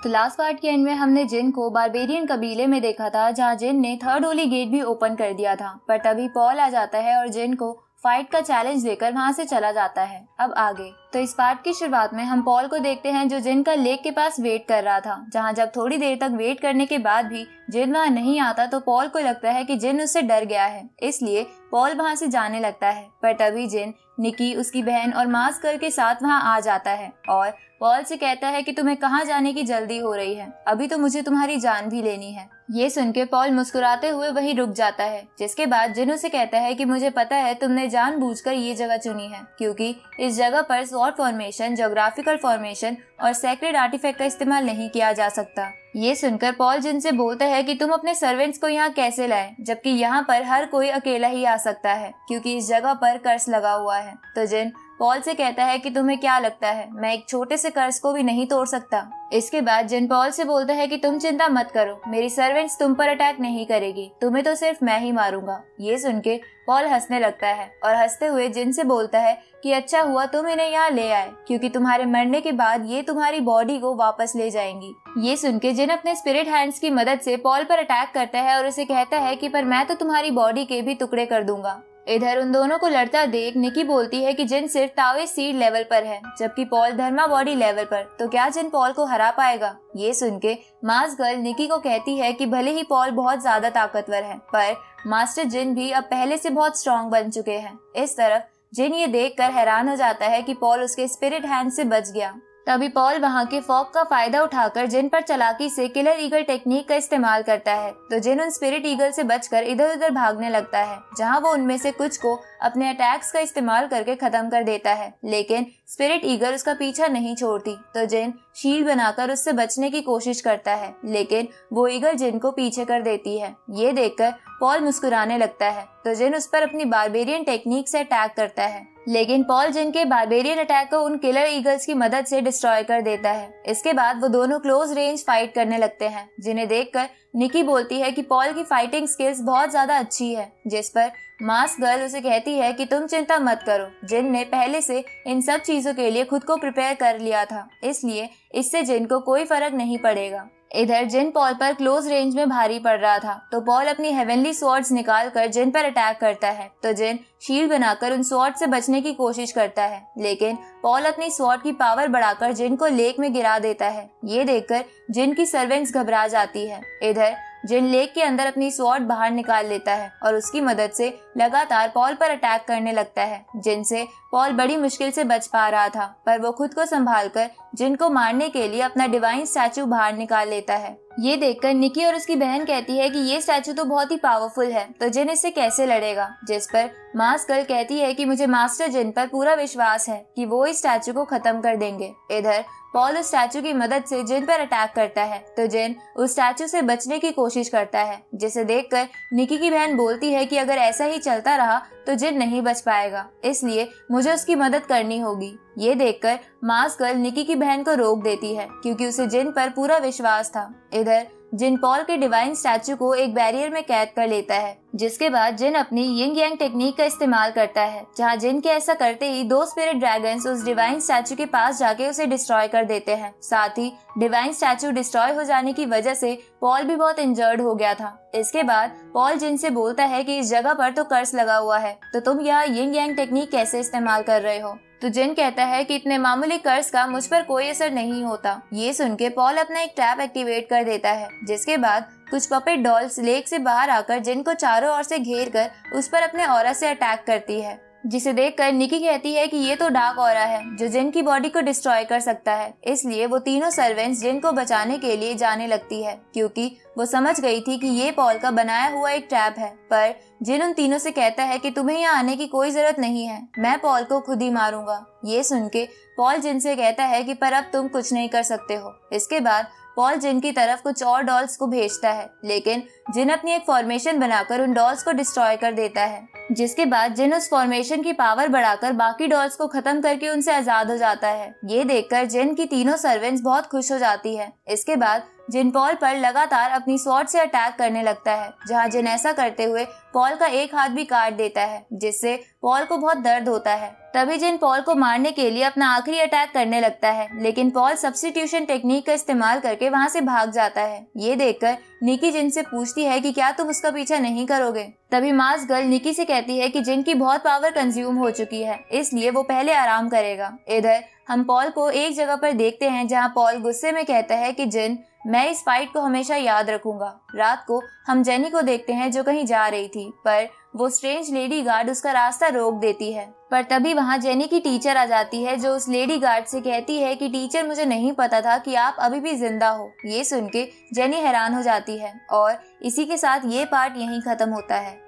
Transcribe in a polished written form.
तो last part के and में हमने जिन को बारबेरियन कबीले में देखा था, जहाँ जिन ने थर्ड होली गेट भी ओपन कर दिया था। पर तभी पॉल आ जाता है और जिन को फाइट का चैलेंज देकर वहाँ से चला जाता है। अब आगे तो इस पार्ट की शुरुआत में हम पॉल को देखते हैं जो जिन का लेक के पास वेट कर रहा था, जहाँ जब थोड़ी देर तक वेट करने के बाद भी जिन वहाँ नहीं आता तो पॉल को लगता है कि जिन उससे डर गया है, इसलिए पॉल वहाँ से जाने लगता है। पर तभी जिन निकी, उसकी बहन और मास्क गर्ल के साथ वहाँ आ जाता है और पॉल से कहता है कि तुम्हें कहाँ जाने की जल्दी हो रही है, अभी तो मुझे तुम्हारी जान भी लेनी है। ये सुन के पॉल मुस्कुराते हुए वहीं रुक जाता है, जिसके बाद जिन उसे कहता है कि मुझे पता है तुमने जानबूझकर ये जगह चुनी है, क्योंकि इस जगह पर स्वॉर्ड फॉर्मेशन, ज्योग्राफिकल फॉर्मेशन और सेक्रेड आर्टिफैक्ट का इस्तेमाल नहीं किया जा सकता। ये सुनकर पॉल जिन से बोलता है कि तुम अपने सर्वेंट्स को यहाँ कैसे लाए, जबकि यहाँ पर हर कोई अकेला ही आ सकता है क्योंकि इस जगह पर कर्स लगा हुआ है। तो जिन पॉल से कहता है कि तुम्हें क्या लगता है मैं एक छोटे से कर्स को भी नहीं तोड़ सकता। इसके बाद जिन पॉल से बोलता है कि तुम चिंता मत करो, मेरी सर्वेंट्स तुम पर अटैक नहीं करेगी, तुम्हें तो सिर्फ मैं ही मारूंगा। ये सुन के पॉल हंसने लगता है और हंसते हुए जिन से बोलता है कि अच्छा हुआ तुम इन्हें यहाँ ले आए, क्योंकि तुम्हारे मरने के बाद ये तुम्हारी बॉडी को वापस ले जाएंगी। ये सुन के जिन अपने स्पिरिट हैंड्स की मदद से पॉल पर अटैक करता है और उसे कहता है कि पर मैं तो तुम्हारी बॉडी के भी टुकड़े कर दूंगा। इधर उन दोनों को लड़ता देख निकी बोलती है कि जिन सिर्फ तावे सीड लेवल पर है, जबकि पॉल धर्मा बॉडी लेवल पर, तो क्या जिन पॉल को हरा पाएगा। ये सुन के मास्क गर्ल निकी को कहती है कि भले ही पॉल बहुत ज्यादा ताकतवर है, पर मास्टर जिन भी अब पहले से बहुत स्ट्रॉन्ग बन चुके हैं। इस तरफ जिन ये देखकर हैरान हो जाता है कि पॉल उसके स्पिरिट हैंड से बच गया। तभी पॉल वहाँ के फॉग का फायदा उठाकर जिन पर चालाकी से किलर ईगल टेक्निक का इस्तेमाल करता है। तो जिन उन स्पिरिट ईगल से बचकर इधर उधर भागने लगता है, जहाँ वो उनमें से कुछ को अपने अटैक्स का इस्तेमाल करके खत्म कर देता है, लेकिन स्पिरिट ईगल उसका पीछा नहीं छोड़ती। तो जिन शील्ड बनाकर उससे बचने की कोशिश करता है, लेकिन वो ईगल जिन को पीछे कर देती है। ये देखकर पॉल मुस्कुराने लगता है, तो जिन उस पर अपनी बारबेरियन टेक्निक से अटैक करता है, लेकिन पॉल जिन के बारबेरियन अटैक को उन किलर ईगल्स की मदद से डिस्ट्रॉय कर देता है। इसके बाद वो दोनों क्लोज रेंज फाइट करने लगते हैं, जिन्हें देखकर निकी बोलती है कि पॉल की फाइटिंग स्किल्स बहुत ज्यादा अच्छी है, जिस पर मास्क गर्ल उसे कहती है कि तुम चिंता मत करो, जिन ने पहले से इन सब चीजों के लिए खुद को प्रिपेयर कर लिया था, इसलिए इससे जिन को कोई फर्क नहीं पड़ेगा। इधर जिन पॉल पर क्लोज रेंज में भारी पड़ रहा था, तो पॉल अपनी हेवनली स्वॉर्ड्स निकालकर जिन पर अटैक करता है। तो जिन शील्ड बनाकर उन स्वॉर्ड से बचने की कोशिश करता है, लेकिन पॉल अपनी स्वॉर्ड की पावर बढ़ाकर जिन को लेक में गिरा देता है। ये देखकर जिन की सर्वेंट्स घबरा जाती है। इधर जिन लेक के अंदर अपनी स्वॉर्ड बाहर निकाल लेता है और उसकी मदद से लगातार पॉल पर अटैक करने लगता है, जिनसे पॉल बड़ी मुश्किल से बच पा रहा था। पर वो खुद को संभालकर जिन को मारने के लिए अपना डिवाइन स्टैचू बाहर निकाल लेता है। ये देखकर निकी और उसकी बहन कहती है कि ये स्टैचू तो बहुत ही पावरफुल है, तो जिन इससे कैसे लड़ेगा। जिस पर मास्क गर्ल कहती है कि मुझे मास्टर जिन पर पूरा विश्वास है कि वो इस स्टैचू को खत्म कर देंगे। इधर पॉल उस स्टैचू की मदद से जिन पर अटैक करता है, तो जिन उस स्टैचू से बचने की कोशिश करता है, जिसे देखकर निकी की बहन बोलती है कि अगर ऐसा ही चलता रहा तो जिन नहीं बच पाएगा, इसलिए मुझे उसकी मदद करनी होगी। ये देखकर मास्क गर्ल निकी की बहन को रोक देती है, क्योंकि उसे जिन पर पूरा विश्वास था। इधर जिन पॉल के डिवाइन स्टैचू को एक बैरियर में कैद कर लेता है, जिसके बाद जिन अपनी यिंग यांग टेक्निक का इस्तेमाल करता है, जहां जिन के ऐसा करते ही दो स्पिरिट ड्रैगन्स उस डिवाइन स्टैचू के पास जाके उसे डिस्ट्रॉय कर देते हैं। साथ ही डिवाइन स्टैचू डिस्ट्रॉय हो जाने की वजह से पॉल भी बहुत इंजर्ड हो गया था। इसके बाद पॉल जिन से बोलता है कि इस जगह पर तो कर्स लगा हुआ है, तो तुम यहाँ यिंग यांग टेक्निक कैसे इस्तेमाल कर रहे हो। तो जिन कहता है कि इतने मामूली कर्स का मुझ पर कोई असर नहीं होता। ये सुन के पॉल अपना एक ट्रैप एक्टिवेट कर देता है, जिसके बाद कुछ पपेट डॉल्स लेक से बाहर आकर जिन को चारों ओर से घेर कर उस पर अपने ऑरा से अटैक करती है, जिसे देखकर निकी कहती है कि ये तो डार्क ऑरा है जो जिन की बॉडी को डिस्ट्रॉय कर सकता है। इसलिए वो तीनों सर्वेंट्स जिन को बचाने के लिए जाने लगती है, क्योंकि वो समझ गई थी कि ये पॉल का बनाया हुआ एक ट्रैप है। पर जिन उन तीनों से कहता है कि तुम्हें यहाँ आने की कोई जरूरत नहीं है, मैं पॉल को खुद ही मारूंगा। ये सुन के पॉल जिन से कहता है कि पर अब तुम कुछ नहीं कर सकते हो। इसके बाद पॉल जिन की तरफ कुछ और डॉल्स को भेजता है, लेकिन जिन अपनी एक फॉर्मेशन बनाकर उन डॉल्स को डिस्ट्रॉय कर देता है। जिसके बाद जिन उस फॉर्मेशन की पावर बढ़ाकर बाकी डॉल्स को खत्म करके उनसे आजाद हो जाता है। ये देखकर जिन की तीनों सर्वेंट्स बहुत खुश हो जाती है। इसके बाद जिन पॉल पर लगातार अपनी स्वॉर्ड से अटैक करने लगता है, जहां जिन ऐसा करते हुए पॉल का एक हाथ भी काट देता है, जिससे पॉल को बहुत दर्द होता है। तभी जिन पॉल को मारने के लिए अपना आखिरी अटैक करने लगता है, लेकिन पॉल सब्स्टिट्यूशन टेक्निक का इस्तेमाल करके वहां से भाग जाता है। ये देखकर निकी जिन से पूछती है कि क्या तुम उसका पीछा नहीं करोगे। तभी मार्स गर्ल निकी से कहती है कि जिन की बहुत पावर कंज्यूम हो चुकी है, इसलिए वो पहले आराम करेगा। इधर हम पॉल को एक जगह पर देखते हैं जहां पॉल गुस्से में कहता है कि जिन, मैं इस फाइट को हमेशा याद रखूंगा। रात को हम जेनी को देखते हैं जो कहीं जा रही थी, पर वो स्ट्रेंज लेडी गार्ड उसका रास्ता रोक देती है। पर तभी वहां जेनी की टीचर आ जाती है जो उस लेडी गार्ड से कहती है कि टीचर, मुझे नहीं पता था कि आप अभी भी जिंदा हो। ये सुन के जेनी हैरान हो जाती है और इसी के साथ ये पार्ट यहीं खत्म होता है।